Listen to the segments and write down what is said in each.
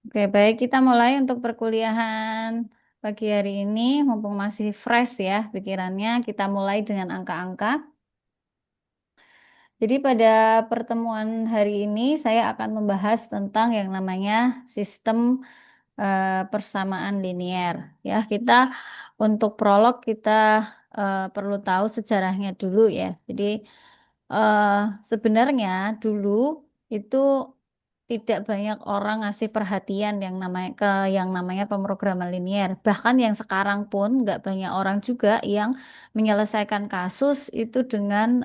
Oke, baik, kita mulai untuk perkuliahan pagi hari ini, mumpung masih fresh ya pikirannya, kita mulai dengan angka-angka. Jadi pada pertemuan hari ini saya akan membahas tentang yang namanya sistem persamaan linear. Ya, kita untuk prolog kita perlu tahu sejarahnya dulu ya. Jadi eh, sebenarnya dulu itu tidak banyak orang ngasih perhatian yang namanya pemrograman linear. Bahkan yang sekarang pun nggak banyak orang juga yang menyelesaikan kasus itu dengan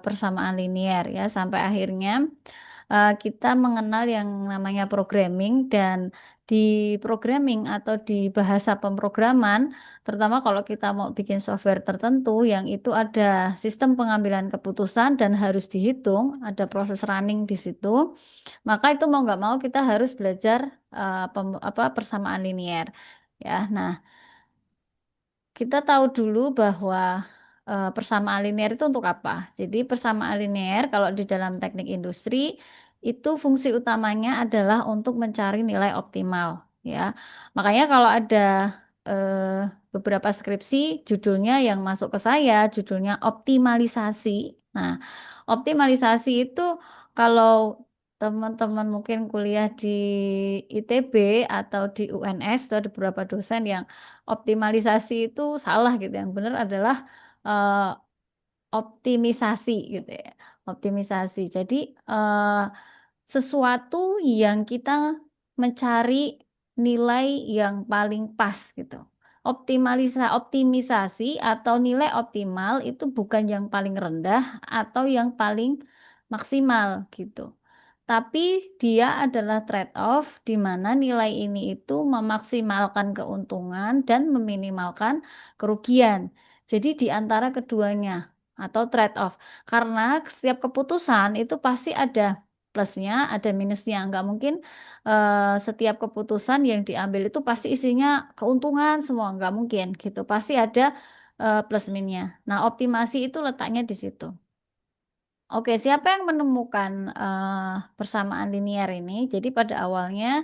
persamaan linear ya. Sampai akhirnya kita mengenal yang namanya programming dan di programming atau di bahasa pemrograman, terutama kalau kita mau bikin software tertentu yang itu ada sistem pengambilan keputusan dan harus dihitung, ada proses running di situ, maka itu mau nggak mau kita harus belajar persamaan linear. Ya, nah kita tahu dulu bahwa persamaan linear itu untuk apa. Jadi persamaan linear kalau di dalam teknik industri itu fungsi utamanya adalah untuk mencari nilai optimal. Ya, makanya kalau ada beberapa skripsi judulnya yang masuk ke saya, judulnya optimalisasi. Nah, optimalisasi itu kalau teman-teman mungkin kuliah di ITB atau di UNS, itu ada beberapa dosen yang optimalisasi itu salah gitu. Yang benar adalah eh, optimisasi gitu ya. Optimisasi. Jadi eh, sesuatu yang kita mencari nilai yang paling pas gitu. Optimisasi atau nilai optimal itu bukan yang paling rendah atau yang paling maksimal gitu. Tapi dia adalah trade-off di mana nilai ini itu memaksimalkan keuntungan dan meminimalkan kerugian. Jadi di antara keduanya atau trade-off. Karena setiap keputusan itu pasti ada plusnya, ada minusnya. Nggak mungkin setiap keputusan yang diambil itu pasti isinya keuntungan semua. Nggak mungkin gitu. Pasti ada plus minusnya. Nah, optimasi itu letaknya di situ. Oke, siapa yang menemukan persamaan linear ini? Jadi pada awalnya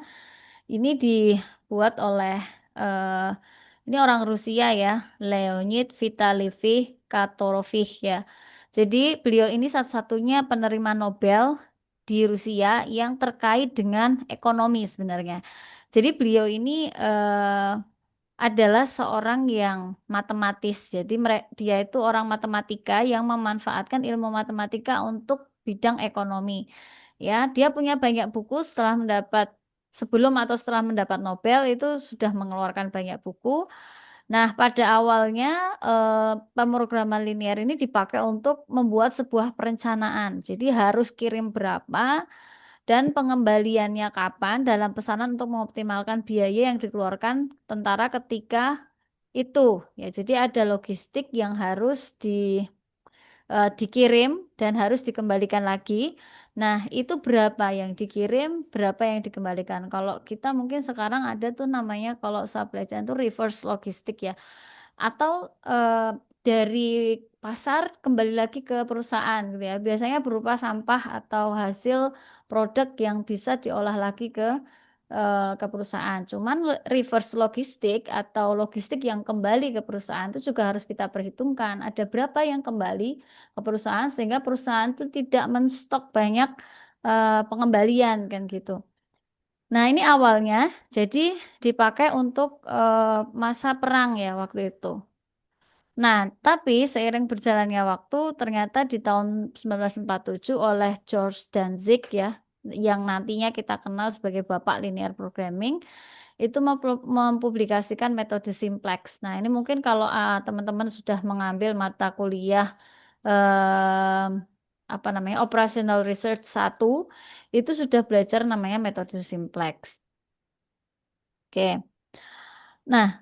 ini dibuat oleh eh, ini orang Rusia ya, Leonid Vitalievich Katorovich ya. Jadi beliau ini satu-satunya penerima Nobel di Rusia yang terkait dengan ekonomi sebenarnya. Jadi beliau ini adalah seorang yang matematis. Jadi dia itu orang matematika yang memanfaatkan ilmu matematika untuk bidang ekonomi. Ya, dia punya banyak buku sebelum atau setelah mendapat Nobel itu sudah mengeluarkan banyak buku. Nah, pada awalnya pemrograman linear ini dipakai untuk membuat sebuah perencanaan. Jadi harus kirim berapa dan pengembaliannya kapan dalam pesanan untuk mengoptimalkan biaya yang dikeluarkan tentara ketika itu. Ya, jadi ada logistik yang harus dikirim dan harus dikembalikan lagi. Nah, itu berapa yang dikirim, berapa yang dikembalikan. Kalau kita mungkin sekarang ada tuh namanya kalau supply chain itu reverse logistik ya atau dari pasar kembali lagi ke perusahaan gitu ya. Biasanya berupa sampah atau hasil produk yang bisa diolah lagi ke perusahaan. Cuman reverse logistik atau logistik yang kembali ke perusahaan itu juga harus kita perhitungkan. Ada berapa yang kembali ke perusahaan sehingga perusahaan itu tidak menstok banyak pengembalian kan gitu. Nah, ini awalnya jadi dipakai untuk masa perang ya waktu itu. Nah, tapi seiring berjalannya waktu, ternyata di tahun 1947 oleh George Danzig ya, yang nantinya kita kenal sebagai Bapak Linear Programming, itu mempublikasikan metode simplex. Nah, ini mungkin kalau teman-teman sudah mengambil mata kuliah eh, apa namanya Operational Research 1, itu sudah belajar namanya metode simplex. Oke. Nah,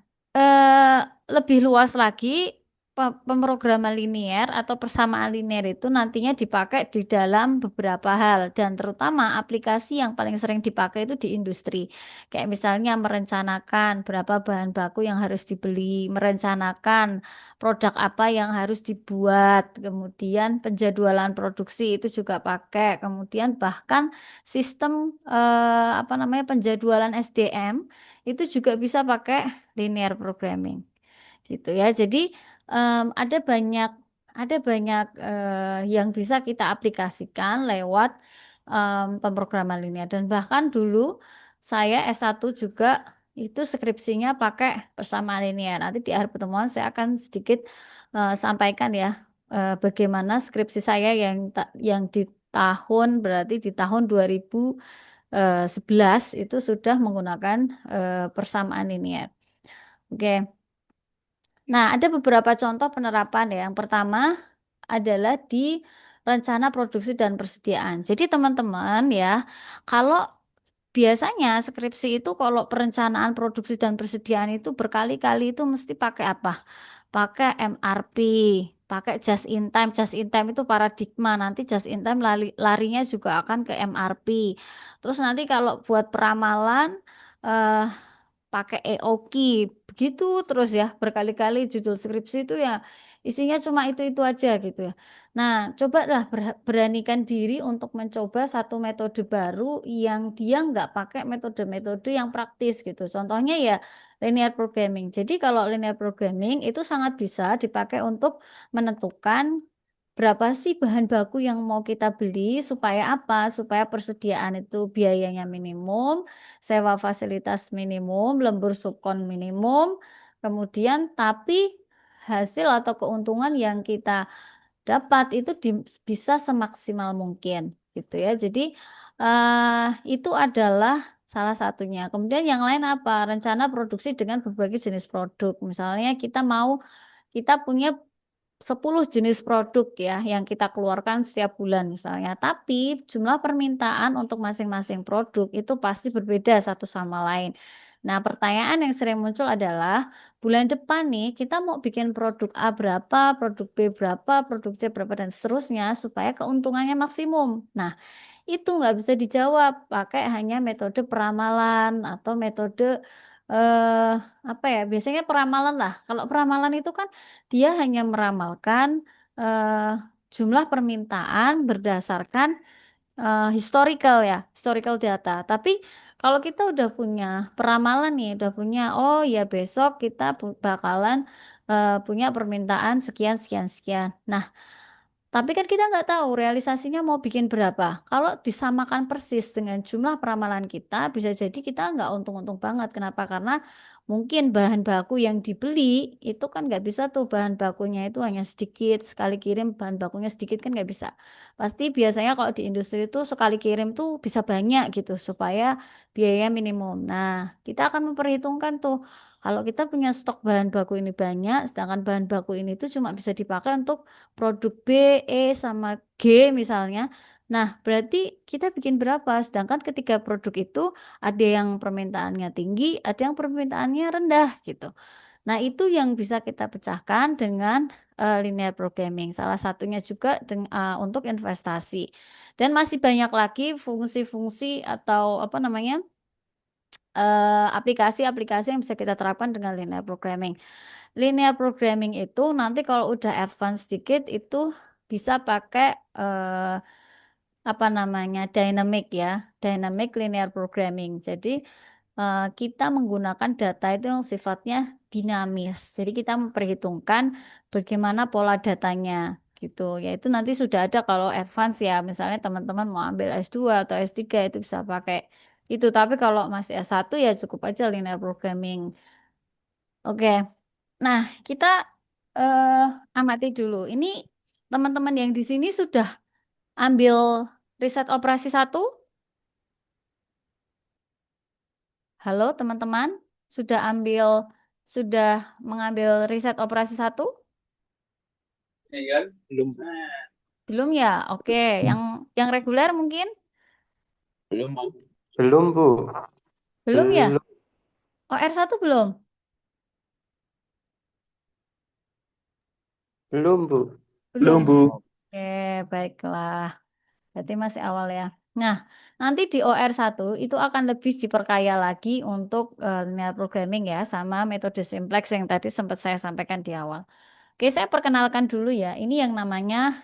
lebih luas lagi, pemrograman linier atau persamaan linier itu nantinya dipakai di dalam beberapa hal dan terutama aplikasi yang paling sering dipakai itu di industri. Kayak misalnya merencanakan berapa bahan baku yang harus dibeli, merencanakan produk apa yang harus dibuat, kemudian penjadwalan produksi itu juga pakai, kemudian bahkan sistem apa namanya penjadwalan SDM itu juga bisa pakai linear programming gitu ya. Jadi ada banyak yang bisa kita aplikasikan lewat pemrograman linear dan bahkan dulu saya S1 juga itu skripsinya pakai persamaan linear. Nanti di akhir pertemuan saya akan sedikit sampaikan ya bagaimana skripsi saya yang di tahun berarti di tahun 2011 itu sudah menggunakan persamaan linear. Oke. Nah, ada beberapa contoh penerapan ya. Yang pertama adalah di rencana produksi dan persediaan. Jadi teman-teman ya, kalau biasanya skripsi itu kalau perencanaan produksi dan persediaan itu berkali-kali itu mesti pakai apa? Pakai MRP, pakai just in time. Just in time itu paradigma. Nanti just in time larinya juga akan ke MRP. Terus nanti kalau buat peramalan eh, pakai EOKI begitu terus ya berkali-kali judul skripsi itu ya isinya cuma itu aja gitu ya. Nah, cobalah beranikan diri untuk mencoba satu metode baru yang dia nggak pakai metode-metode yang praktis gitu. Contohnya ya linear programming. Jadi kalau linear programming itu sangat bisa dipakai untuk menentukan berapa sih bahan baku yang mau kita beli supaya apa? Supaya persediaan itu biayanya minimum, sewa fasilitas minimum, lembur subkon minimum, kemudian tapi hasil atau keuntungan yang kita dapat itu bisa semaksimal mungkin gitu ya. Jadi itu adalah salah satunya. Kemudian yang lain apa? Rencana produksi dengan berbagai jenis produk. Misalnya kita punya 10 jenis produk ya yang kita keluarkan setiap bulan misalnya. Tapi jumlah permintaan untuk masing-masing produk itu pasti berbeda satu sama lain. Nah, pertanyaan yang sering muncul adalah bulan depan nih kita mau bikin produk A berapa, produk B berapa, produk C berapa dan seterusnya supaya keuntungannya maksimum. Nah, itu nggak bisa dijawab pakai hanya metode peramalan atau metode eh, apa ya? Biasanya peramalan lah. Kalau peramalan itu kan dia hanya meramalkan jumlah permintaan berdasarkan historical ya, historical data. Tapi kalau kita udah punya peramalan nih, udah punya, oh ya besok kita bakalan punya permintaan sekian, sekian, sekian. Nah, tapi kan kita nggak tahu realisasinya mau bikin berapa. Kalau disamakan persis dengan jumlah peramalan kita, bisa jadi kita nggak untung-untung banget. Kenapa? Karena mungkin bahan baku yang dibeli itu kan nggak bisa tuh bahan bakunya itu hanya sedikit. Sekali kirim bahan bakunya sedikit kan nggak bisa. Pasti biasanya kalau di industri itu sekali kirim tuh bisa banyak gitu supaya biaya minimum. Nah, kita akan memperhitungkan tuh kalau kita punya stok bahan baku ini banyak, sedangkan bahan baku ini tuh cuma bisa dipakai untuk produk B, E, sama G misalnya. Nah, berarti kita bikin berapa? Sedangkan ketika produk itu ada yang permintaannya tinggi, ada yang permintaannya rendah gitu. Nah, itu yang bisa kita pecahkan dengan linear programming. Salah satunya juga untuk investasi. Dan masih banyak lagi fungsi-fungsi atau apa namanya aplikasi-aplikasi yang bisa kita terapkan dengan linear programming. Linear programming itu nanti kalau udah advance sedikit itu bisa pakai apa namanya dynamic ya, dynamic linear programming. Jadi kita menggunakan data itu yang sifatnya dinamis. Jadi kita memperhitungkan bagaimana pola datanya gitu. Yaitu nanti sudah ada kalau advance ya, misalnya teman-teman mau ambil S2 atau S3 itu bisa pakai itu. Tapi kalau masih S1 ya cukup aja linear programming. Oke. Nah, kita eh, amati dulu. Ini teman-teman yang di sini sudah ambil riset operasi satu. Halo, teman-teman. Sudah mengambil riset operasi satu? Iya, belum. Belum ya? Oke. Yang reguler mungkin? Belum, Bu. Belum, Bu. Belum ya? Belum. Oh, R1 belum? Belum, Bu. Belum. Belum, Bu. Oke, baiklah. Berarti masih awal ya. Nah, nanti di OR1 itu akan lebih diperkaya lagi untuk linear programming ya, sama metode simplex yang tadi sempat saya sampaikan di awal. Oke, saya perkenalkan dulu ya. Ini yang namanya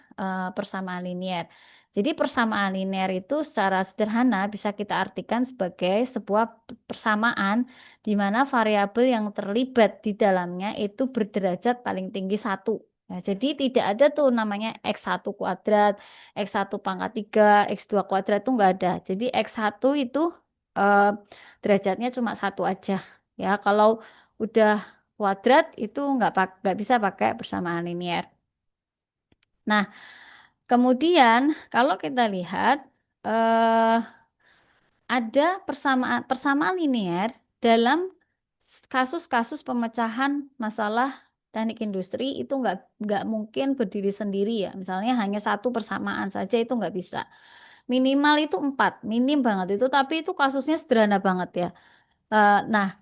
persamaan linear. Jadi persamaan linear itu secara sederhana bisa kita artikan sebagai sebuah persamaan di mana variabel yang terlibat di dalamnya itu berderajat paling tinggi satu. Nah, jadi tidak ada tuh namanya X1 kuadrat, X1 pangkat 3, X2 kuadrat itu nggak ada. Jadi X1 itu eh, derajatnya cuma satu aja. Ya, kalau udah kuadrat itu nggak bisa pakai persamaan linear. Nah, kemudian kalau kita lihat eh, ada persamaan linear dalam kasus-kasus pemecahan masalah teknik industri itu nggak mungkin berdiri sendiri ya. Misalnya hanya satu persamaan saja itu nggak bisa. Minimal itu empat, minim banget itu. Tapi itu kasusnya sederhana banget ya. Nah,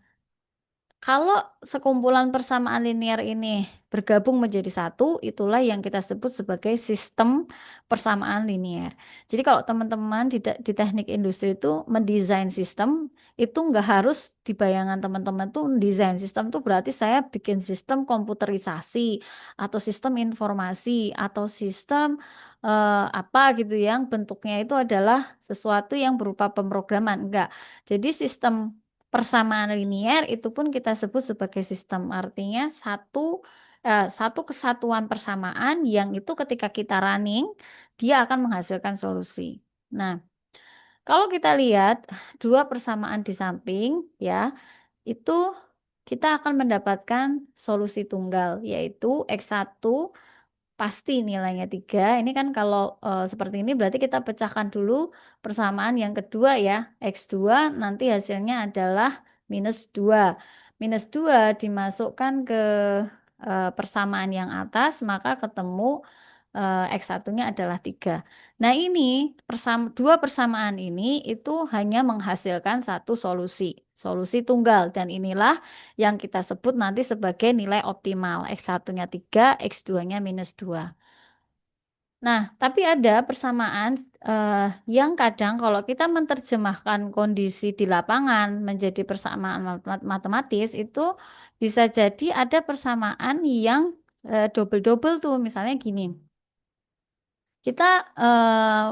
kalau sekumpulan persamaan linear ini bergabung menjadi satu, itulah yang kita sebut sebagai sistem persamaan linear. Jadi kalau teman-teman di teknik industri itu mendesain sistem, itu nggak harus di bayangan teman-teman tuh mendesain sistem tuh berarti saya bikin sistem komputerisasi atau sistem informasi atau sistem apa gitu yang bentuknya itu adalah sesuatu yang berupa pemrograman. Enggak. Jadi sistem persamaan linear itu pun kita sebut sebagai sistem. Artinya satu kesatuan persamaan yang itu ketika kita running, dia akan menghasilkan solusi. Nah, kalau kita lihat dua persamaan di samping, ya, itu kita akan mendapatkan solusi tunggal, yaitu X1 pasti nilainya 3. Ini kan kalau seperti ini berarti kita pecahkan dulu persamaan yang kedua ya. X2 nanti hasilnya adalah -2. -2 dimasukkan ke persamaan yang atas, maka ketemu X1-nya adalah 3. Nah ini dua persamaan ini itu hanya menghasilkan satu solusi. Solusi tunggal. Dan inilah yang kita sebut nanti sebagai nilai optimal. X1-nya 3, X2-nya -2. Nah, tapi ada persamaan eh, yang kadang kalau kita menerjemahkan kondisi di lapangan menjadi persamaan matematis itu bisa jadi ada persamaan yang double-double tuh. Misalnya gini. Kita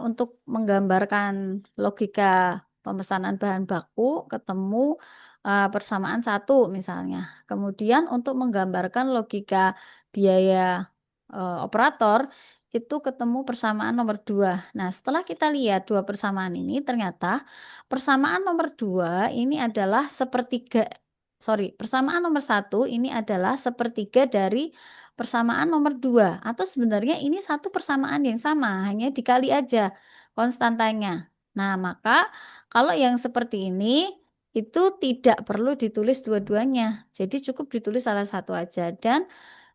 untuk menggambarkan logika pemesanan bahan baku ketemu persamaan satu misalnya. Kemudian untuk menggambarkan logika biaya operator itu ketemu persamaan nomor dua. Nah, setelah kita lihat dua persamaan ini, ternyata persamaan nomor dua ini adalah sepertiga, sorry, persamaan nomor satu ini adalah sepertiga dari persamaan nomor dua, atau sebenarnya ini satu persamaan yang sama, hanya dikali aja konstantanya. Nah, maka kalau yang seperti ini itu tidak perlu ditulis dua-duanya. Jadi cukup ditulis salah satu aja. Dan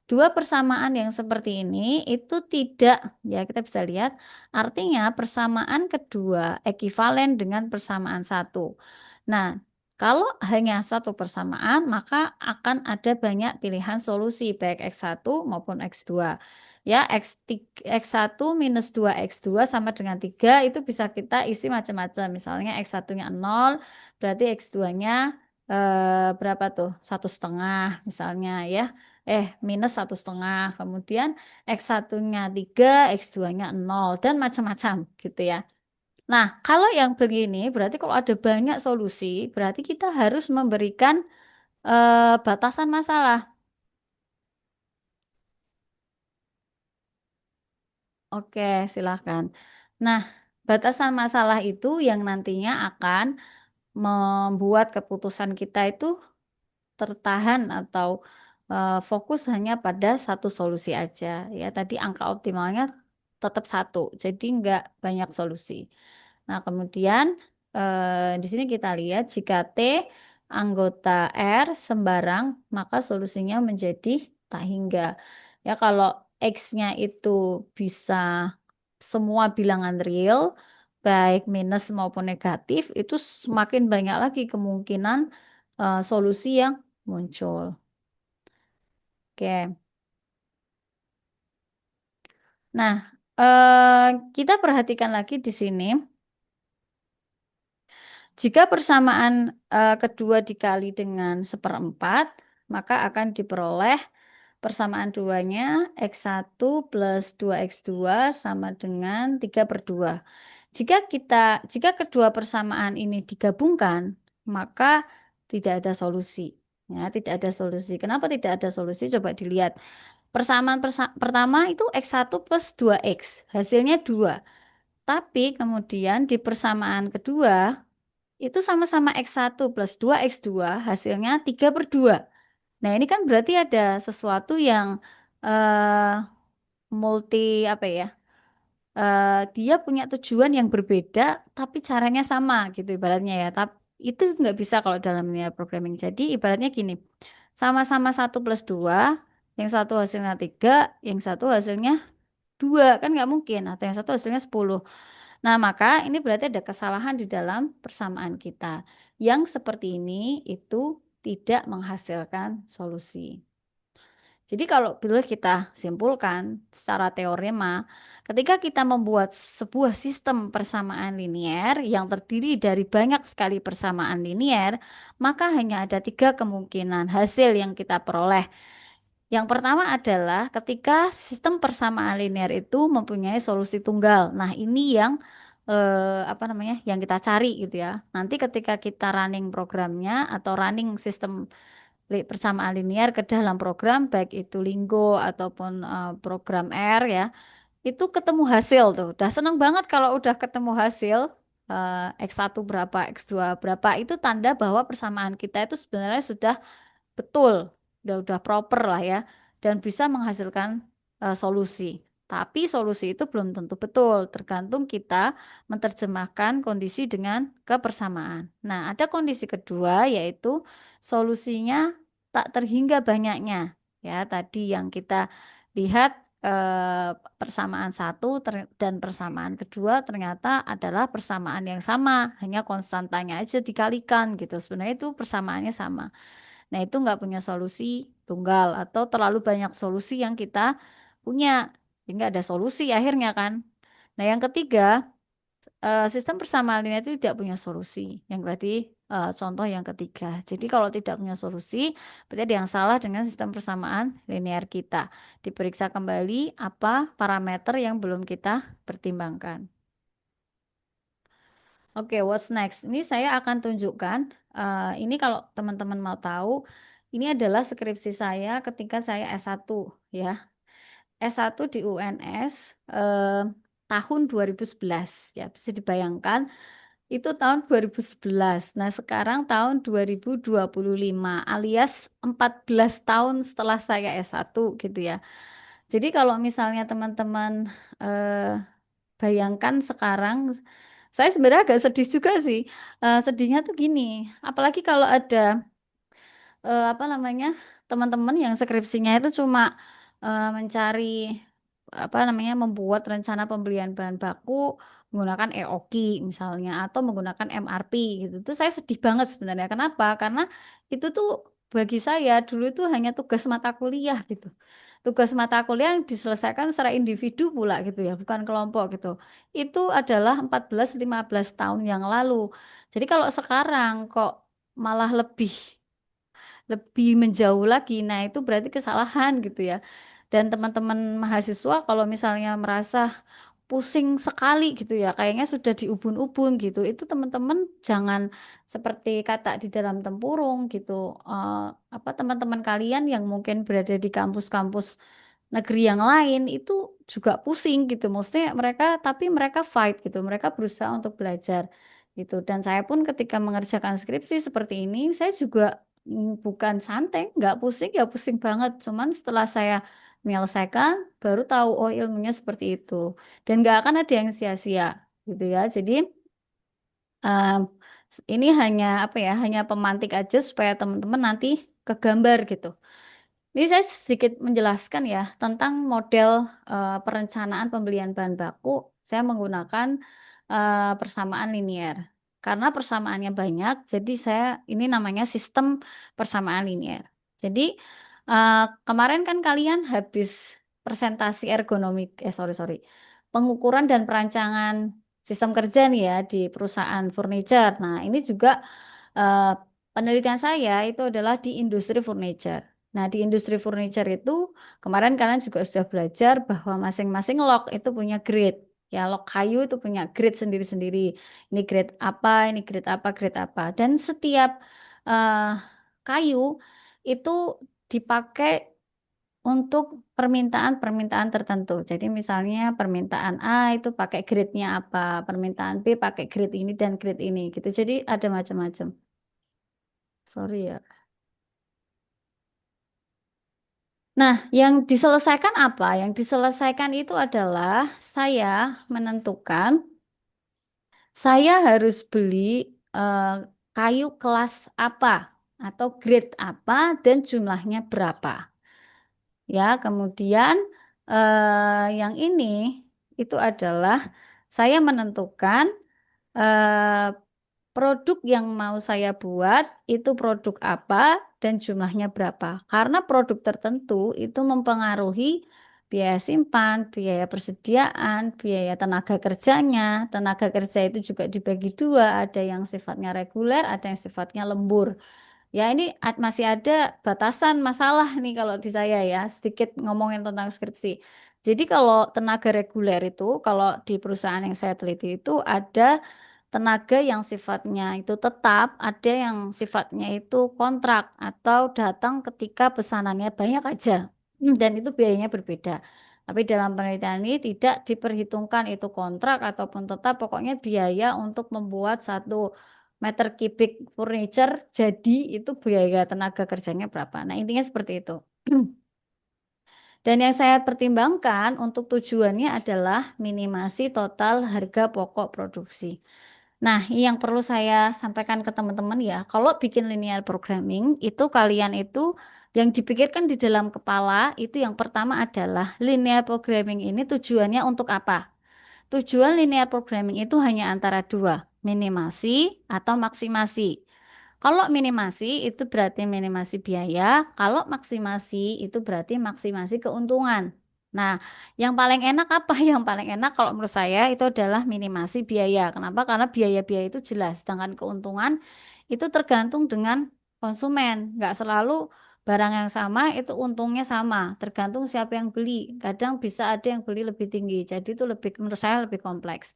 dua persamaan yang seperti ini itu tidak, ya kita bisa lihat, artinya persamaan kedua ekivalen dengan persamaan satu. Nah, kalau hanya satu persamaan, maka akan ada banyak pilihan solusi, baik X1 maupun X2. Ya, X1 -2 X2 sama dengan 3, itu bisa kita isi macam-macam. Misalnya X1-nya 0, berarti X2-nya berapa tuh? 1,5 misalnya ya. -1,5. Kemudian X1-nya 3, X2-nya 0, dan macam-macam gitu ya. Nah, kalau yang begini, berarti kalau ada banyak solusi, berarti kita harus memberikan batasan masalah. Oke, silahkan. Nah, batasan masalah itu yang nantinya akan membuat keputusan kita itu tertahan atau fokus hanya pada satu solusi aja. Ya, tadi angka optimalnya tetap satu, jadi nggak banyak solusi. Nah, kemudian di sini kita lihat jika T anggota R sembarang, maka solusinya menjadi tak hingga. Ya, kalau X-nya itu bisa semua bilangan real, baik minus maupun negatif, itu semakin banyak lagi kemungkinan solusi yang muncul. Oke. Nah, kita perhatikan lagi di sini. Jika persamaan kedua dikali dengan seperempat, maka akan diperoleh persamaan duanya X1 plus 2X2 sama dengan 3/2. Jika kedua persamaan ini digabungkan, maka tidak ada solusi. Ya, tidak ada solusi. Kenapa tidak ada solusi? Coba dilihat. Pertama itu X1 plus 2X. Hasilnya 2. Tapi kemudian di persamaan kedua, itu sama-sama X1 plus 2X2, hasilnya 3/2. Nah, ini kan berarti ada sesuatu yang eh, multi, apa ya, dia punya tujuan yang berbeda, tapi caranya sama gitu ibaratnya ya. Tapi itu nggak bisa kalau dalam dunia programming. Jadi ibaratnya gini, sama-sama 1 plus 2, yang satu hasilnya 3, yang satu hasilnya 2, kan nggak mungkin. Atau yang satu hasilnya 10. Nah, maka ini berarti ada kesalahan di dalam persamaan kita. Yang seperti ini itu tidak menghasilkan solusi. Jadi kalau boleh kita simpulkan secara teorema, ketika kita membuat sebuah sistem persamaan linier yang terdiri dari banyak sekali persamaan linier, maka hanya ada tiga kemungkinan hasil yang kita peroleh. Yang pertama adalah ketika sistem persamaan linear itu mempunyai solusi tunggal. Nah, ini yang apa namanya? Yang kita cari gitu ya. Nanti ketika kita running programnya atau running sistem persamaan linear ke dalam program baik itu Lingo ataupun program R ya, itu ketemu hasil tuh. Udah seneng banget kalau udah ketemu hasil X1 berapa, X2 berapa, itu tanda bahwa persamaan kita itu sebenarnya sudah betul, udah proper lah ya, dan bisa menghasilkan solusi. Tapi solusi itu belum tentu betul, tergantung kita menerjemahkan kondisi dengan kebersamaan. Nah, ada kondisi kedua yaitu solusinya tak terhingga banyaknya. Ya, tadi yang kita lihat persamaan satu dan persamaan kedua ternyata adalah persamaan yang sama, hanya konstantanya aja dikalikan gitu. Sebenarnya itu persamaannya sama. Nah, itu nggak punya solusi tunggal atau terlalu banyak solusi yang kita punya. Jadi nggak ada solusi akhirnya kan. Nah, yang ketiga, sistem persamaan linear itu tidak punya solusi. Yang berarti contoh yang ketiga. Jadi kalau tidak punya solusi, berarti ada yang salah dengan sistem persamaan linear kita. Diperiksa kembali apa parameter yang belum kita pertimbangkan. Oke, what's next? Ini saya akan tunjukkan. Ini kalau teman-teman mau tahu, ini adalah skripsi saya ketika saya S1 ya. S1 di UNS tahun 2011 ya. Bisa dibayangkan itu tahun 2011. Nah, sekarang tahun 2025 alias 14 tahun setelah saya S1 gitu ya. Jadi kalau misalnya teman-teman eh, bayangkan sekarang, saya sebenarnya agak sedih juga sih. Sedihnya tuh gini, apalagi kalau ada apa namanya, teman-teman yang skripsinya itu cuma mencari apa namanya, membuat rencana pembelian bahan baku menggunakan EOKI misalnya atau menggunakan MRP gitu. Itu saya sedih banget sebenarnya. Kenapa? Karena itu tuh bagi saya dulu itu hanya tugas mata kuliah gitu. Tugas mata kuliah yang diselesaikan secara individu pula gitu ya, bukan kelompok gitu. Itu adalah 14-15 tahun yang lalu. Jadi kalau sekarang kok malah lebih lebih menjauh lagi, nah itu berarti kesalahan gitu ya. Dan teman-teman mahasiswa kalau misalnya merasa pusing sekali gitu ya, kayaknya sudah di ubun-ubun gitu, itu teman-teman jangan seperti kata di dalam tempurung gitu. Eh, apa teman-teman kalian yang mungkin berada di kampus-kampus negeri yang lain itu juga pusing gitu. Maksudnya mereka fight gitu, mereka berusaha untuk belajar gitu. Dan saya pun ketika mengerjakan skripsi seperti ini, saya juga bukan santai, nggak pusing ya pusing banget. Cuman setelah saya menyelesaikan, baru tahu oh ilmunya seperti itu. Dan nggak akan ada yang sia-sia gitu ya. Jadi em, ini hanya apa ya, hanya pemantik aja supaya teman-teman nanti kegambar gitu. Ini saya sedikit menjelaskan ya tentang model perencanaan pembelian bahan baku. Saya menggunakan persamaan linier. Karena persamaannya banyak, jadi saya ini namanya sistem persamaan linier. Jadi eh, kemarin kan kalian habis presentasi ergonomik, sorry, pengukuran dan perancangan sistem kerja nih ya di perusahaan furniture. Nah, ini juga eh, penelitian saya itu adalah di industri furniture. Nah, di industri furniture itu kemarin kalian juga sudah belajar bahwa masing-masing log itu punya grade. Ya, log kayu itu punya grade sendiri-sendiri. Ini grade apa, ini grade apa, grade apa. Dan setiap eh, kayu itu dipakai untuk permintaan-permintaan tertentu. Jadi misalnya permintaan A itu pakai grade-nya apa, permintaan B pakai grade ini dan grade ini gitu. Jadi ada macam-macam. Sorry ya. Nah, yang diselesaikan apa? Yang diselesaikan itu adalah saya menentukan saya harus beli eh, kayu kelas apa atau grade apa dan jumlahnya berapa. Ya, kemudian yang ini itu adalah saya menentukan eh, produk yang mau saya buat itu produk apa dan jumlahnya berapa. Karena produk tertentu itu mempengaruhi biaya simpan, biaya persediaan, biaya tenaga kerjanya. Tenaga kerja itu juga dibagi dua, ada yang sifatnya reguler, ada yang sifatnya lembur. Ya ini masih ada batasan masalah nih kalau di saya ya, sedikit ngomongin tentang skripsi. Jadi kalau tenaga reguler itu, kalau di perusahaan yang saya teliti itu ada tenaga yang sifatnya itu tetap, ada yang sifatnya itu kontrak atau datang ketika pesanannya banyak aja. Dan itu biayanya berbeda. Tapi dalam penelitian ini tidak diperhitungkan itu kontrak ataupun tetap, pokoknya biaya untuk membuat satu meter kubik furniture jadi itu biaya tenaga kerjanya berapa. Nah, intinya seperti itu. Dan yang saya pertimbangkan untuk tujuannya adalah minimasi total harga pokok produksi. Nah, ini yang perlu saya sampaikan ke teman-teman ya. Kalau bikin linear programming, itu kalian itu yang dipikirkan di dalam kepala itu yang pertama adalah linear programming ini tujuannya untuk apa? Tujuan linear programming itu hanya antara dua, minimasi atau maksimasi. Kalau minimasi itu berarti minimasi biaya, kalau maksimasi itu berarti maksimasi keuntungan. Nah, yang paling enak apa? Yang paling enak kalau menurut saya itu adalah minimasi biaya. Kenapa? Karena biaya-biaya itu jelas, sedangkan keuntungan itu tergantung dengan konsumen. Nggak selalu barang yang sama itu untungnya sama, tergantung siapa yang beli. Kadang bisa ada yang beli lebih tinggi, jadi itu lebih menurut saya lebih kompleks.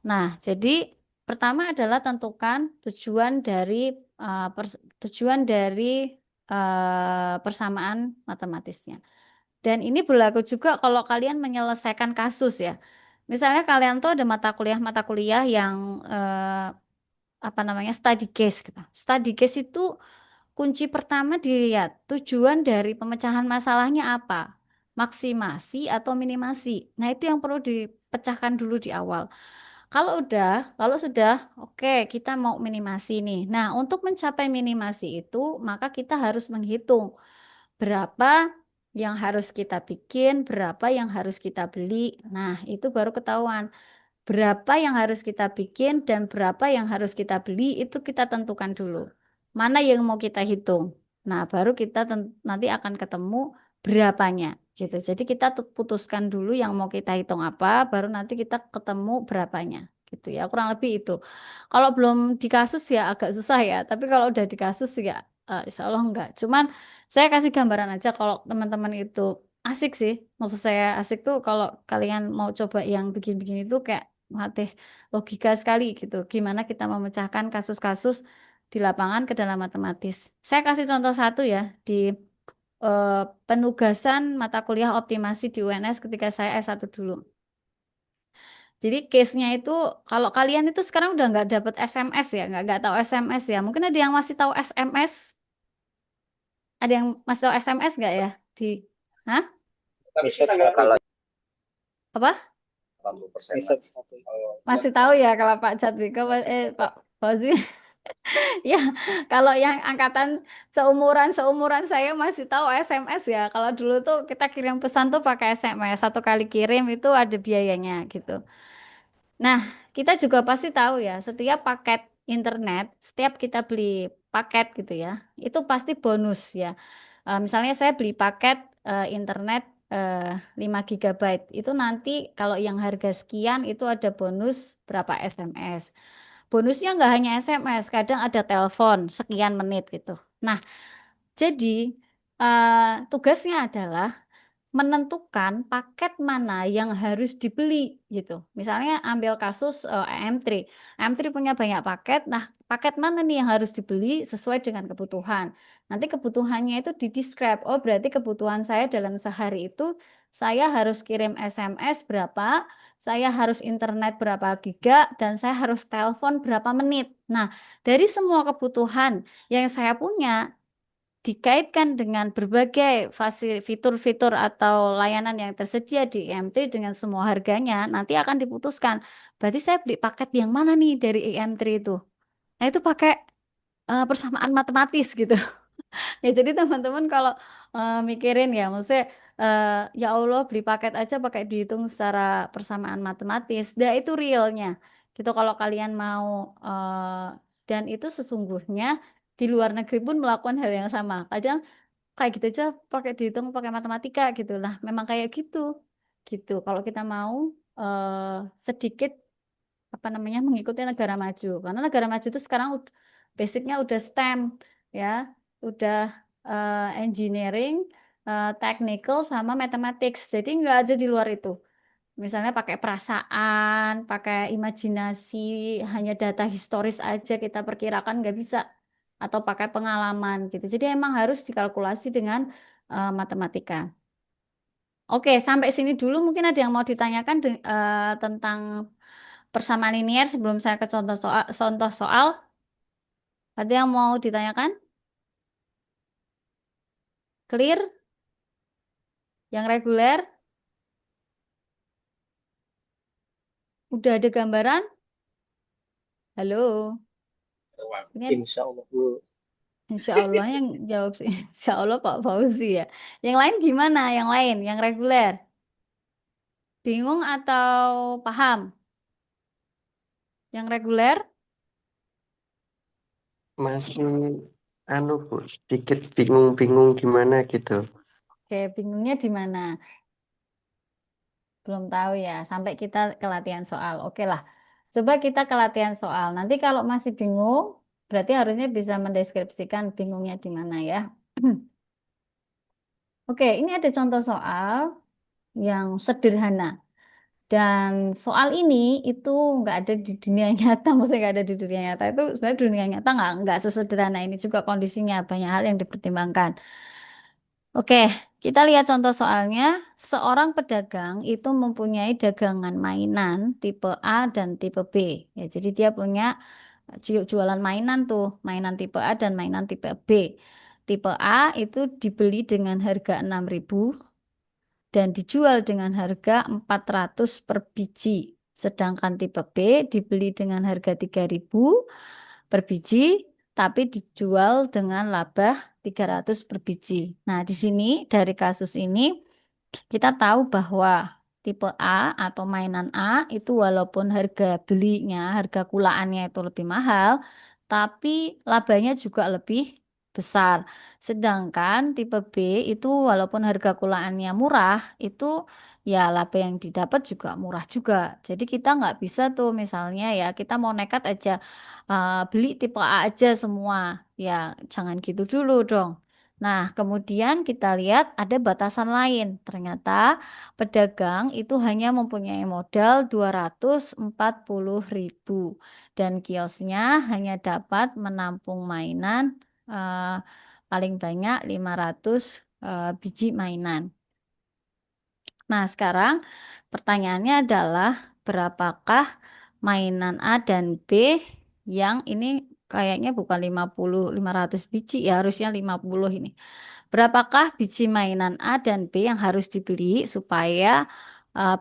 Nah, jadi pertama adalah tentukan tujuan dari persamaan matematisnya. Dan ini berlaku juga kalau kalian menyelesaikan kasus ya. Misalnya kalian tuh ada mata kuliah yang apa namanya study case gitu. Study case itu kunci pertama dilihat tujuan dari pemecahan masalahnya apa, maksimasi atau minimasi. Nah, itu yang perlu dipecahkan dulu di awal. Kalau sudah, oke, kita mau minimasi nih. Nah, untuk mencapai minimasi itu, maka kita harus menghitung berapa yang harus kita bikin, berapa yang harus kita beli. Nah, itu baru ketahuan. Berapa yang harus kita bikin dan berapa yang harus kita beli itu kita tentukan dulu. Mana yang mau kita hitung. Nah, baru kita nanti akan ketemu berapanya gitu. Jadi kita putuskan dulu yang mau kita hitung apa, baru nanti kita ketemu berapanya gitu ya. Kurang lebih itu. Kalau belum di kasus ya agak susah ya, tapi kalau udah di kasus ya insya Allah enggak. Cuman saya kasih gambaran aja kalau teman-teman itu asik sih. Maksud saya asik tuh kalau kalian mau coba yang begini-begini tuh kayak melatih logika sekali gitu. Gimana kita memecahkan kasus-kasus di lapangan ke dalam matematis. Saya kasih contoh satu ya di eh, penugasan mata kuliah optimasi di UNS ketika saya S1 dulu. Jadi case-nya itu kalau kalian itu sekarang udah nggak dapat SMS ya, nggak tahu SMS ya. Mungkin ada yang masih tahu SMS, ada yang masih tahu SMS nggak ya? Di, hah? Kalau Apa? 80%. Masih tahu ya kalau Pak Jadwika, Pak Fauzi. Ya, kalau yang angkatan seumuran saya masih tahu SMS ya. Kalau dulu tuh kita kirim pesan tuh pakai SMS. Satu kali kirim itu ada biayanya gitu. Nah, kita juga pasti tahu ya, setiap paket internet, setiap kita beli paket gitu ya, itu pasti bonus ya. Misalnya saya beli paket internet eh, 5 gigabyte. Itu nanti kalau yang harga sekian itu ada bonus berapa SMS. Bonusnya nggak hanya SMS, kadang ada telepon sekian menit gitu. Nah, jadi tugasnya adalah menentukan paket mana yang harus dibeli gitu. Misalnya ambil kasus EM3. EM3 punya banyak paket. Nah, paket mana nih yang harus dibeli sesuai dengan kebutuhan. Nanti kebutuhannya itu di-describe. Oh, berarti kebutuhan saya dalam sehari itu saya harus kirim SMS berapa, saya harus internet berapa giga, dan saya harus telepon berapa menit. Nah, dari semua kebutuhan yang saya punya, dikaitkan dengan berbagai fitur-fitur atau layanan yang tersedia di IM3 dengan semua harganya, nanti akan diputuskan. Berarti saya beli paket yang mana nih dari IM3 itu? Nah, itu pakai persamaan matematis gitu. Ya, jadi teman-teman kalau mikirin ya, maksudnya eh, ya Allah beli paket aja pakai dihitung secara persamaan matematis. Nah, itu realnya. Gitu kalau kalian mau dan itu sesungguhnya di luar negeri pun melakukan hal yang sama. Kadang kayak gitu aja pakai dihitung pakai matematika gitu lah, memang kayak gitu gitu kalau kita mau sedikit apa namanya mengikuti negara maju, karena negara maju itu sekarang basicnya udah STEM ya, udah engineering, technical sama mathematics, jadi nggak ada di luar itu. Misalnya pakai perasaan, pakai imajinasi, hanya data historis aja kita perkirakan nggak bisa. Atau pakai pengalaman gitu. Jadi emang harus dikalkulasi dengan matematika. Oke, sampai sini dulu mungkin ada yang mau ditanyakan tentang persamaan linier sebelum saya ke contoh soal. Contoh soal, ada yang mau ditanyakan? Clear? Yang reguler? Udah ada gambaran? Halo? Ini Insya Allah Bu. Insya Allah yang jawab sih. Insya Allah Pak Fauzi ya. Yang lain gimana? Yang lain, yang reguler. Bingung atau paham? Yang reguler? Masih anu Bu, sedikit bingung-bingung gimana gitu. Oke, bingungnya di mana? Belum tahu ya. Sampai kita ke latihan soal. Oke lah. Coba kita ke latihan soal. Nanti kalau masih bingung, berarti harusnya bisa mendeskripsikan bingungnya di mana ya. Oke, ini ada contoh soal yang sederhana. Dan soal ini itu nggak ada di dunia nyata, maksudnya nggak ada di dunia nyata. Itu sebenarnya dunia nyata nggak sesederhana ini juga kondisinya, banyak hal yang dipertimbangkan. Oke, kita lihat contoh soalnya. Seorang pedagang itu mempunyai dagangan mainan tipe A dan tipe B. Ya, jadi dia punya jualan mainan tuh, mainan tipe A dan mainan tipe B. Tipe A itu dibeli dengan harga 6.000 dan dijual dengan harga 400 per biji. Sedangkan tipe B dibeli dengan harga 3.000 per biji, tapi dijual dengan laba 300 per biji. Nah, di sini dari kasus ini kita tahu bahwa tipe A atau mainan A itu walaupun harga belinya, harga kulaannya itu lebih mahal, tapi labanya juga lebih besar. Sedangkan tipe B itu walaupun harga kulaannya murah, itu ya laba yang didapat juga murah juga. Jadi kita nggak bisa tuh misalnya ya kita mau nekat aja beli tipe A aja semua. Ya jangan gitu dulu dong. Nah, kemudian kita lihat ada batasan lain. Ternyata pedagang itu hanya mempunyai modal 240.000 dan kiosnya hanya dapat menampung mainan eh, paling banyak 500 biji mainan. Nah, sekarang pertanyaannya adalah berapakah mainan A dan B yang ini kayaknya bukan 500 biji ya, harusnya 50 ini. Berapakah biji mainan A dan B yang harus dibeli supaya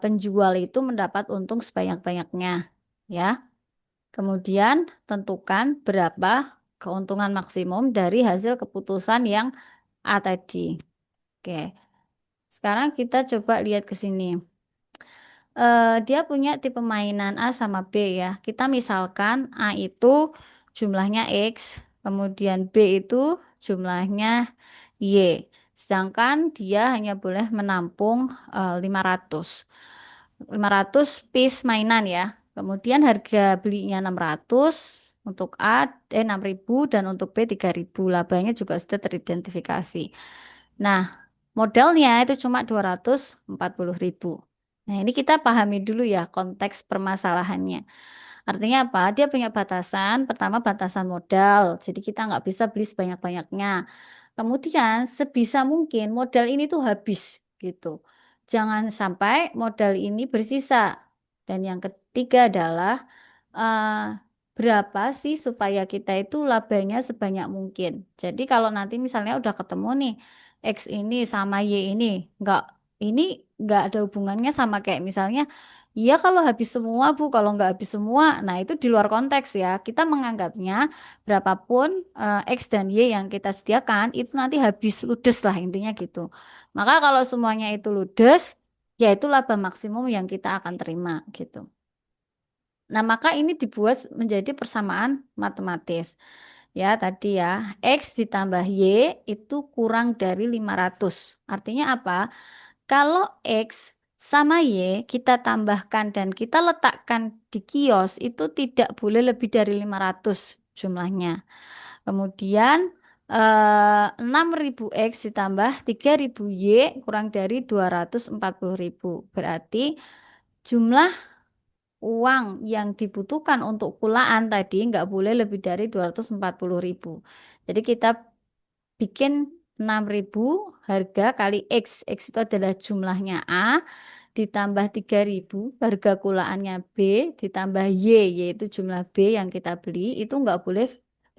penjual itu mendapat untung sebanyak-banyaknya, ya. Kemudian tentukan berapa keuntungan maksimum dari hasil keputusan yang A tadi. Oke, sekarang kita coba lihat ke sini. Dia punya tipe mainan A sama B ya. Kita misalkan A itu jumlahnya X, kemudian B itu jumlahnya Y. Sedangkan dia hanya boleh menampung 500. 500 piece mainan ya. Kemudian harga belinya 600 untuk A, 6.000 dan untuk B 3.000. Labanya juga sudah teridentifikasi. Nah, modalnya itu cuma 240.000. Nah, ini kita pahami dulu ya konteks permasalahannya. Artinya apa? Dia punya batasan. Pertama, batasan modal. Jadi kita nggak bisa beli sebanyak-banyaknya. Kemudian, sebisa mungkin modal ini tuh habis gitu. Jangan sampai modal ini bersisa. Dan yang ketiga adalah eh, berapa sih supaya kita itu labanya sebanyak mungkin. Jadi kalau nanti misalnya udah ketemu nih X ini sama Y nggak ini nggak ada hubungannya sama kayak misalnya, iya kalau habis semua Bu, kalau nggak habis semua, nah itu di luar konteks ya. Kita menganggapnya berapapun X dan Y yang kita sediakan itu nanti habis ludes lah intinya gitu. Maka kalau semuanya itu ludes, ya itu laba maksimum yang kita akan terima gitu. Nah, maka ini dibuat menjadi persamaan matematis. Ya, tadi ya, X ditambah Y itu kurang dari 500. Artinya apa? Kalau X sama Y kita tambahkan dan kita letakkan di kios itu tidak boleh lebih dari 500 jumlahnya. Kemudian 6.000 X ditambah 3.000 Y kurang dari 240.000. Berarti jumlah uang yang dibutuhkan untuk kulaan tadi nggak boleh lebih dari 240.000. Jadi kita bikin 6.000 harga kali X. X itu adalah jumlahnya A, ditambah 3.000 harga kulaannya B, ditambah Y, yaitu jumlah B yang kita beli, itu nggak boleh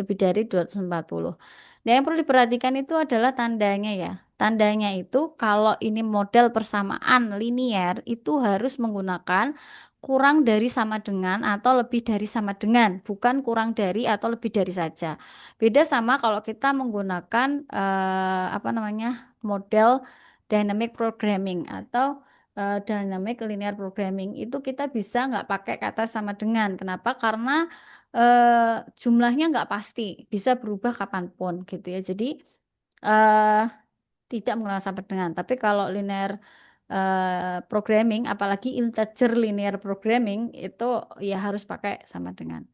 lebih dari 240. Nah, yang perlu diperhatikan itu adalah tandanya ya. Tandanya itu kalau ini model persamaan linier itu harus menggunakan kurang dari sama dengan atau lebih dari sama dengan, bukan kurang dari atau lebih dari saja. Beda sama kalau kita menggunakan apa namanya model dynamic programming atau dynamic linear programming itu kita bisa nggak pakai kata sama dengan. Kenapa? Karena jumlahnya nggak pasti, bisa berubah kapanpun gitu ya. Jadi eh, tidak menggunakan sama dengan. Tapi kalau linear programming, apalagi integer linear programming itu ya harus pakai sama dengan.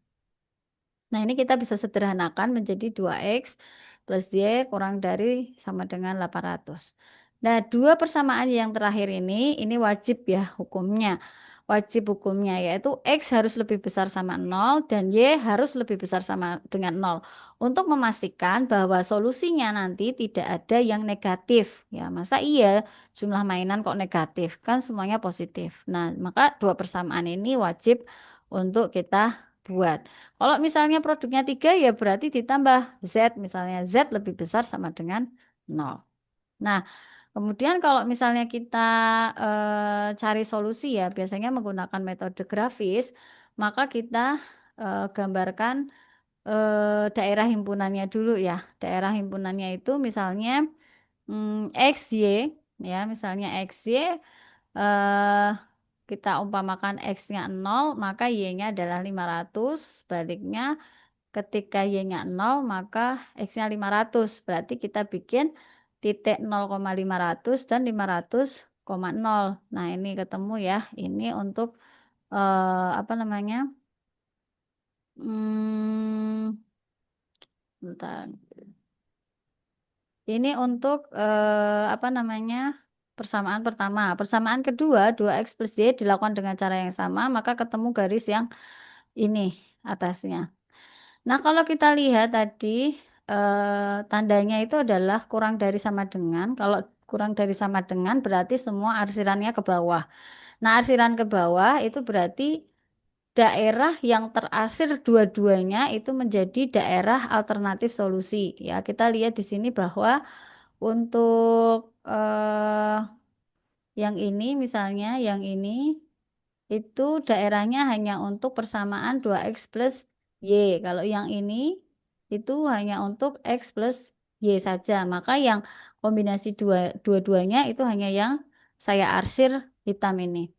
Nah, ini kita bisa sederhanakan menjadi 2X plus Y kurang dari sama dengan 800. Nah, dua persamaan yang terakhir ini wajib ya hukumnya. Wajib hukumnya yaitu X harus lebih besar sama 0 dan Y harus lebih besar sama dengan 0. Untuk memastikan bahwa solusinya nanti tidak ada yang negatif. Ya, masa iya jumlah mainan kok negatif? Kan semuanya positif. Nah, maka dua persamaan ini wajib untuk kita buat. Kalau misalnya produknya 3 ya berarti ditambah Z. Misalnya Z lebih besar sama dengan 0. Nah, kemudian kalau misalnya kita cari solusi ya biasanya menggunakan metode grafis, maka kita gambarkan daerah himpunannya dulu ya. Daerah himpunannya itu misalnya XY ya, misalnya XY eh, kita umpamakan X-nya 0, maka Y-nya adalah 500. Sebaliknya, ketika Y-nya 0, maka X-nya 500. Berarti kita bikin titik 0,500 dan 500,0. Nah, ini ketemu ya. Ini untuk apa namanya? Hmm, bentar. Ini untuk apa namanya? Persamaan pertama. Persamaan kedua, 2X plus Y dilakukan dengan cara yang sama, maka ketemu garis yang ini atasnya. Nah, kalau kita lihat tadi tandanya itu adalah kurang dari sama dengan. Kalau kurang dari sama dengan berarti semua arsirannya ke bawah. Nah, arsiran ke bawah itu berarti daerah yang terarsir dua-duanya itu menjadi daerah alternatif solusi. Ya, kita lihat di sini bahwa untuk yang ini misalnya, yang ini itu daerahnya hanya untuk persamaan 2X plus Y. Kalau yang ini itu hanya untuk X plus Y saja. Maka yang kombinasi dua-duanya itu hanya yang saya arsir hitam ini.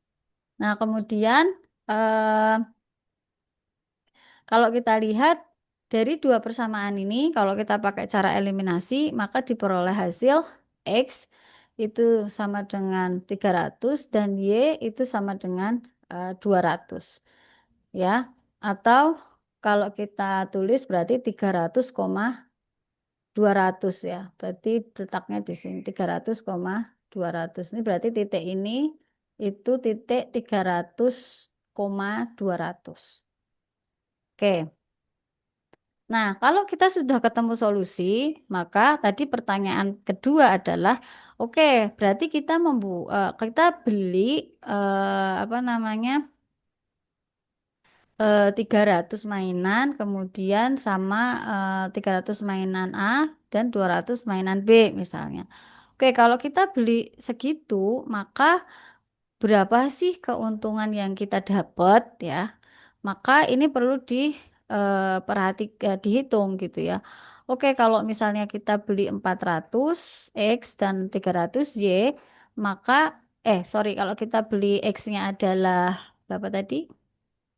Nah, kemudian eh, kalau kita lihat dari dua persamaan ini, kalau kita pakai cara eliminasi, maka diperoleh hasil X itu sama dengan 300 dan Y itu sama dengan 200 ya. Atau kalau kita tulis berarti 300,200 ya. Berarti letaknya di sini 300,200. Ini berarti titik ini itu titik 300,200. Oke. Nah, kalau kita sudah ketemu solusi, maka tadi pertanyaan kedua adalah, oke, berarti kita beli apa namanya 300 mainan, kemudian sama 300 mainan A dan 200 mainan B misalnya. Oke, kalau kita beli segitu, maka berapa sih keuntungan yang kita dapat ya? Maka ini perlu dihitung gitu ya. Oke, kalau misalnya kita beli 400 X dan 300 Y, maka sorry, kalau kita beli X-nya adalah berapa tadi?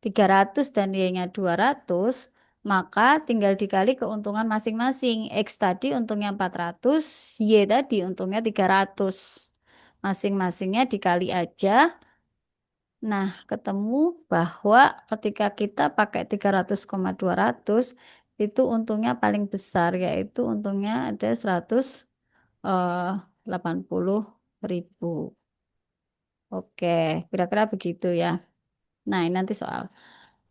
300 dan Y-nya 200, maka tinggal dikali keuntungan masing-masing. X tadi untungnya 400, Y tadi untungnya 300. Masing-masingnya dikali aja. Nah, ketemu bahwa ketika kita pakai 300,200 itu untungnya paling besar, yaitu untungnya ada 180.000. Oke, kira-kira begitu ya. Nah, ini nanti soal.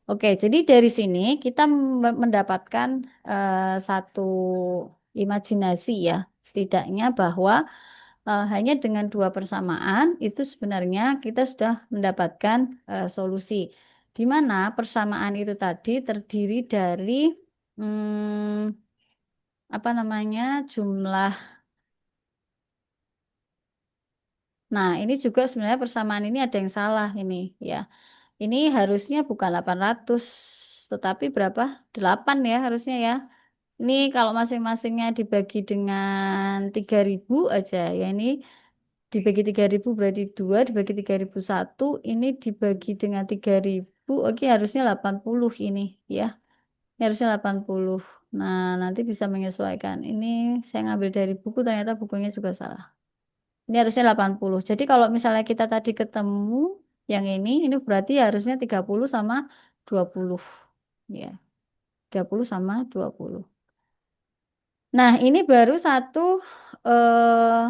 Oke, jadi dari sini kita mendapatkan satu imajinasi ya, setidaknya bahwa hanya dengan dua persamaan itu sebenarnya kita sudah mendapatkan solusi. Di mana persamaan itu tadi terdiri dari apa namanya jumlah. Nah, ini juga sebenarnya persamaan ini ada yang salah ini ya. Ini harusnya bukan 800, tetapi berapa? 8 ya harusnya ya. Ini kalau masing-masingnya dibagi dengan 3.000 aja ya, ini dibagi 3.000 berarti 2, dibagi 3.001, ini dibagi dengan 3.000, oke harusnya 80 ini ya. Ini harusnya 80. Nah, nanti bisa menyesuaikan. Ini saya ngambil dari buku, ternyata bukunya juga salah. Ini harusnya 80. Jadi kalau misalnya kita tadi ketemu yang ini berarti harusnya 30 sama 20. Ya, 30 sama 20. Nah, ini baru eh,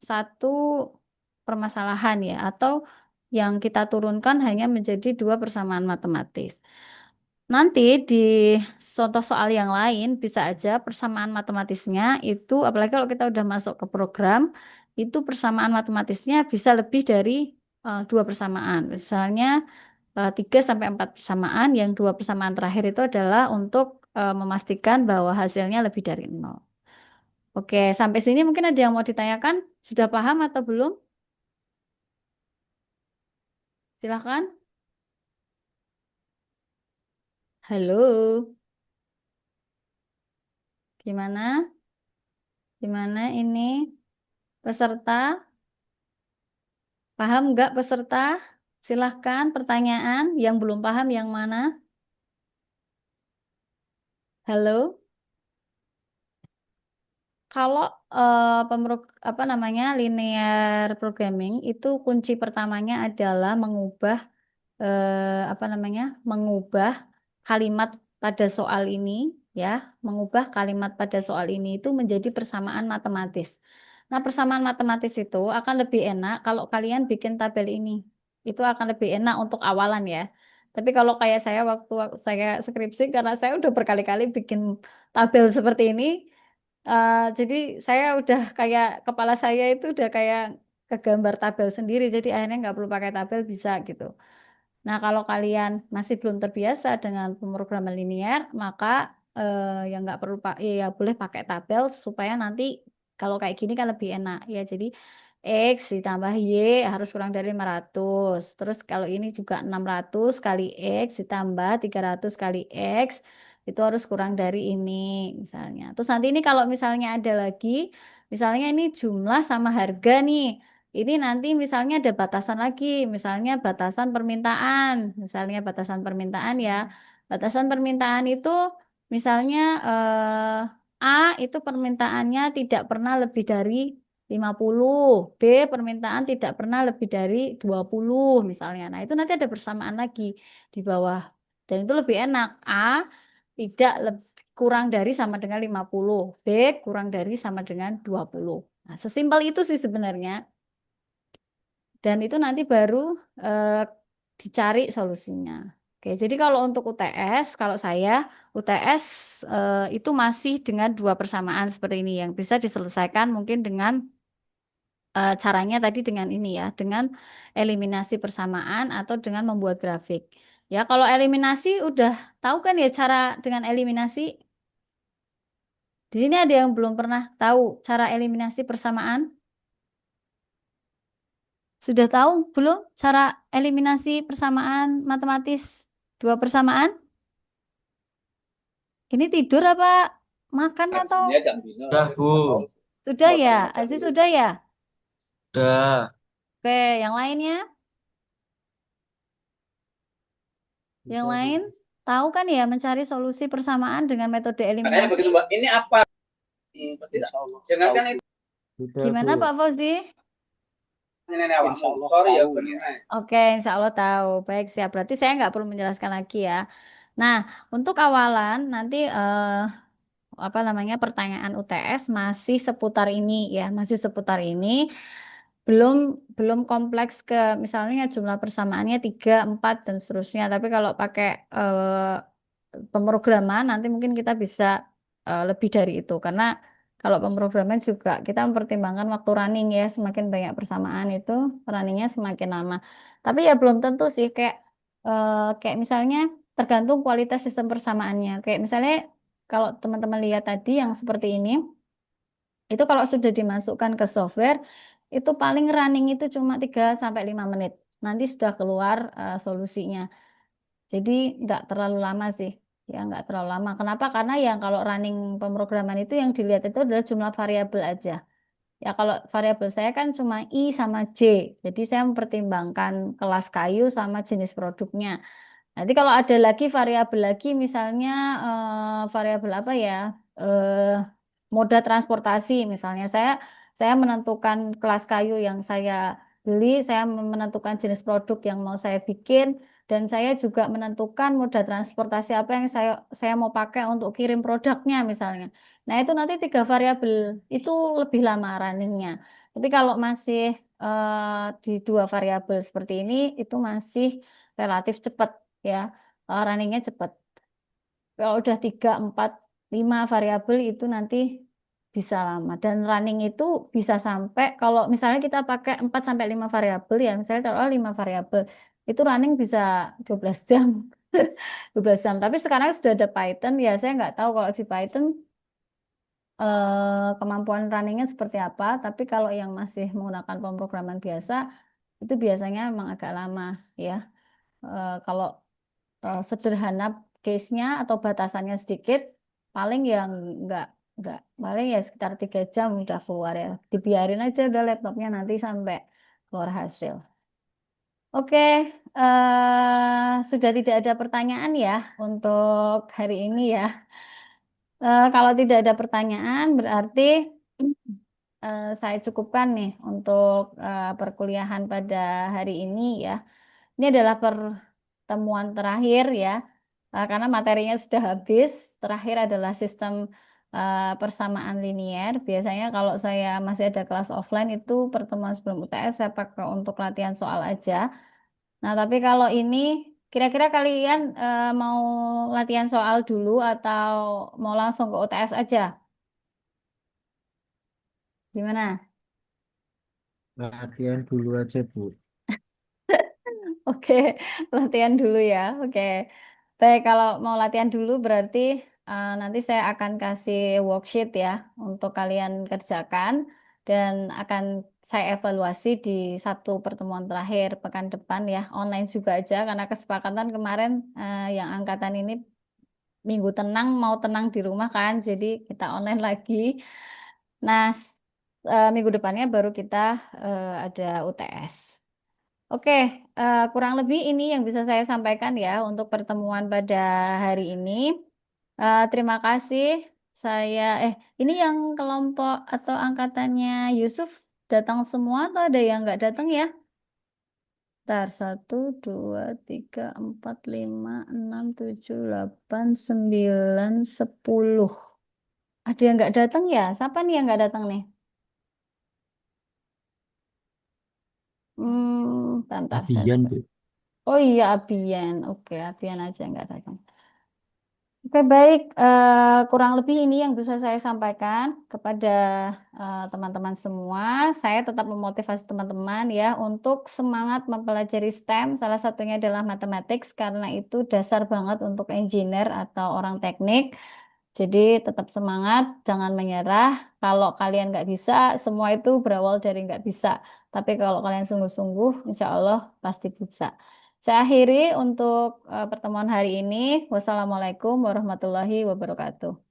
satu permasalahan ya, atau yang kita turunkan hanya menjadi dua persamaan matematis. Nanti di contoh soal yang lain bisa aja persamaan matematisnya itu, apalagi kalau kita udah masuk ke program, itu persamaan matematisnya bisa lebih dari dua persamaan. Misalnya 3 sampai 4 persamaan, yang dua persamaan terakhir itu adalah untuk memastikan bahwa hasilnya lebih dari nol. Oke, sampai sini mungkin ada yang mau ditanyakan? Sudah paham atau belum? Silakan. Halo, gimana? Gimana ini peserta? Paham nggak peserta? Silahkan pertanyaan. Yang belum paham yang mana? Halo? Kalau apa namanya linear programming itu kunci pertamanya adalah apa namanya mengubah kalimat pada soal ini ya, mengubah kalimat pada soal ini itu menjadi persamaan matematis. Nah, persamaan matematis itu akan lebih enak kalau kalian bikin tabel ini. Itu akan lebih enak untuk awalan ya. Tapi kalau kayak saya waktu saya skripsi, karena saya udah berkali-kali bikin tabel seperti ini, jadi saya udah kayak kepala saya itu udah kayak kegambar tabel sendiri. Jadi akhirnya nggak perlu pakai tabel bisa gitu. Nah, kalau kalian masih belum terbiasa dengan pemrograman linear, maka yang nggak perlu ya boleh pakai tabel supaya nanti kalau kayak gini kan lebih enak ya. Jadi X ditambah Y harus kurang dari 500. Terus kalau ini juga 600 kali X ditambah 300 kali X itu harus kurang dari ini misalnya. Terus nanti ini kalau misalnya ada lagi, misalnya ini jumlah sama harga nih. Ini nanti misalnya ada batasan lagi, misalnya batasan permintaan ya. Batasan permintaan itu misalnya A itu permintaannya tidak pernah lebih dari 50. B, permintaan tidak pernah lebih dari 20 misalnya. Nah, itu nanti ada persamaan lagi di bawah. Dan itu lebih enak. A, tidak kurang dari sama dengan 50. B, kurang dari sama dengan 20. Nah, sesimpel itu sih sebenarnya. Dan itu nanti baru eh, dicari solusinya. Oke, jadi kalau untuk UTS, kalau saya UTS itu masih dengan dua persamaan seperti ini yang bisa diselesaikan mungkin dengan caranya tadi dengan ini ya, dengan eliminasi persamaan atau dengan membuat grafik. Ya, kalau eliminasi udah tahu kan ya cara dengan eliminasi. Di sini ada yang belum pernah tahu cara eliminasi persamaan? Sudah tahu belum cara eliminasi persamaan matematis dua persamaan? Ini tidur apa makan atau Dah, Bu. sudah ya? Aziz sudah ya? Dah. Oke, yang lainnya? Yang Udah, Bu. lain tahu kan ya mencari solusi persamaan dengan metode Makanya eliminasi? begitu Mbak. Ini apa? Tidak. Jangan kan itu Udah, Gimana Bu. Pak Fauzi? nenek awakmu. Sorry ya benar. Oke, insya Allah tahu. Baik, siap. Berarti saya nggak perlu menjelaskan lagi ya. Nah, untuk awalan nanti apa namanya pertanyaan UTS masih seputar ini ya, masih seputar ini. Belum belum kompleks ke misalnya jumlah persamaannya 3, 4 dan seterusnya. Tapi kalau pakai pemrograman nanti mungkin kita bisa lebih dari itu karena kalau pemrograman juga kita mempertimbangkan waktu running ya, semakin banyak persamaan itu runningnya semakin lama. Tapi ya belum tentu sih kayak misalnya tergantung kualitas sistem persamaannya. Kayak misalnya kalau teman-teman lihat tadi yang seperti ini, itu kalau sudah dimasukkan ke software, itu paling running itu cuma 3 sampai 5 menit. Nanti sudah keluar solusinya. Jadi nggak terlalu lama sih. Ya nggak terlalu lama. Kenapa? Karena yang kalau running pemrograman itu yang dilihat itu adalah jumlah variabel aja. Ya kalau variabel saya kan cuma I sama J. Jadi saya mempertimbangkan kelas kayu sama jenis produknya. Nanti kalau ada lagi variabel lagi, misalnya variabel apa ya, moda transportasi, misalnya saya menentukan kelas kayu yang saya beli, saya menentukan jenis produk yang mau saya bikin, dan saya juga menentukan moda transportasi apa yang saya mau pakai untuk kirim produknya, misalnya. Nah itu nanti 3 variabel itu lebih lama runningnya. Tapi kalau masih di 2 variabel seperti ini, itu masih relatif cepat ya, runningnya cepat. Kalau udah 3, 4, 5 variabel itu nanti bisa lama. Dan running itu bisa sampai kalau misalnya kita pakai 4 sampai 5 variabel ya, misalnya kalau 5 variabel itu running bisa 12 jam. 12 jam. Tapi sekarang sudah ada Python ya, saya nggak tahu kalau di Python kemampuan runningnya seperti apa. Tapi kalau yang masih menggunakan pemrograman biasa itu biasanya memang agak lama ya. Kalau sederhana case-nya atau batasannya sedikit, paling yang nggak nggak paling ya sekitar 3 jam udah keluar ya. Dibiarin aja udah laptopnya nanti sampai keluar hasil. Oke, sudah tidak ada pertanyaan ya untuk hari ini ya. Kalau tidak ada pertanyaan berarti saya cukupkan nih untuk perkuliahan pada hari ini ya. Ini adalah pertemuan terakhir ya, karena materinya sudah habis. Terakhir adalah sistem persamaan linier. Biasanya kalau saya masih ada kelas offline itu pertemuan sebelum UTS saya pakai untuk latihan soal aja. Nah, tapi kalau ini kira-kira kalian mau latihan soal dulu atau mau langsung ke UTS aja? Gimana? Latihan dulu aja, Bu. Oke, latihan dulu ya. Oke. Baik, kalau mau latihan dulu berarti nanti saya akan kasih worksheet ya untuk kalian kerjakan dan akan saya evaluasi di satu pertemuan terakhir pekan depan ya. Online juga aja karena kesepakatan kemarin yang angkatan ini minggu tenang mau tenang di rumah kan. Jadi kita online lagi. Nah, minggu depannya baru kita ada UTS. Oke, kurang lebih ini yang bisa saya sampaikan ya untuk pertemuan pada hari ini. Terima kasih Ini yang kelompok atau angkatannya Yusuf datang semua atau ada yang nggak datang ya? Ntar, 1, 2, 3, 4, 5, 6, 7, 8, 9, 10. Ada yang nggak datang ya? Siapa nih yang nggak datang nih? Bentar, Abian, Bu. Oh iya, Abian. Oke, Abian aja yang nggak datang. Oke, baik. Kurang lebih ini yang bisa saya sampaikan kepada teman-teman semua. Saya tetap memotivasi teman-teman ya untuk semangat mempelajari STEM. Salah satunya adalah matematik, karena itu dasar banget untuk engineer atau orang teknik. Jadi tetap semangat, jangan menyerah. Kalau kalian nggak bisa, semua itu berawal dari nggak bisa. Tapi kalau kalian sungguh-sungguh, insya Allah pasti bisa. Saya akhiri untuk pertemuan hari ini. Wassalamualaikum warahmatullahi wabarakatuh.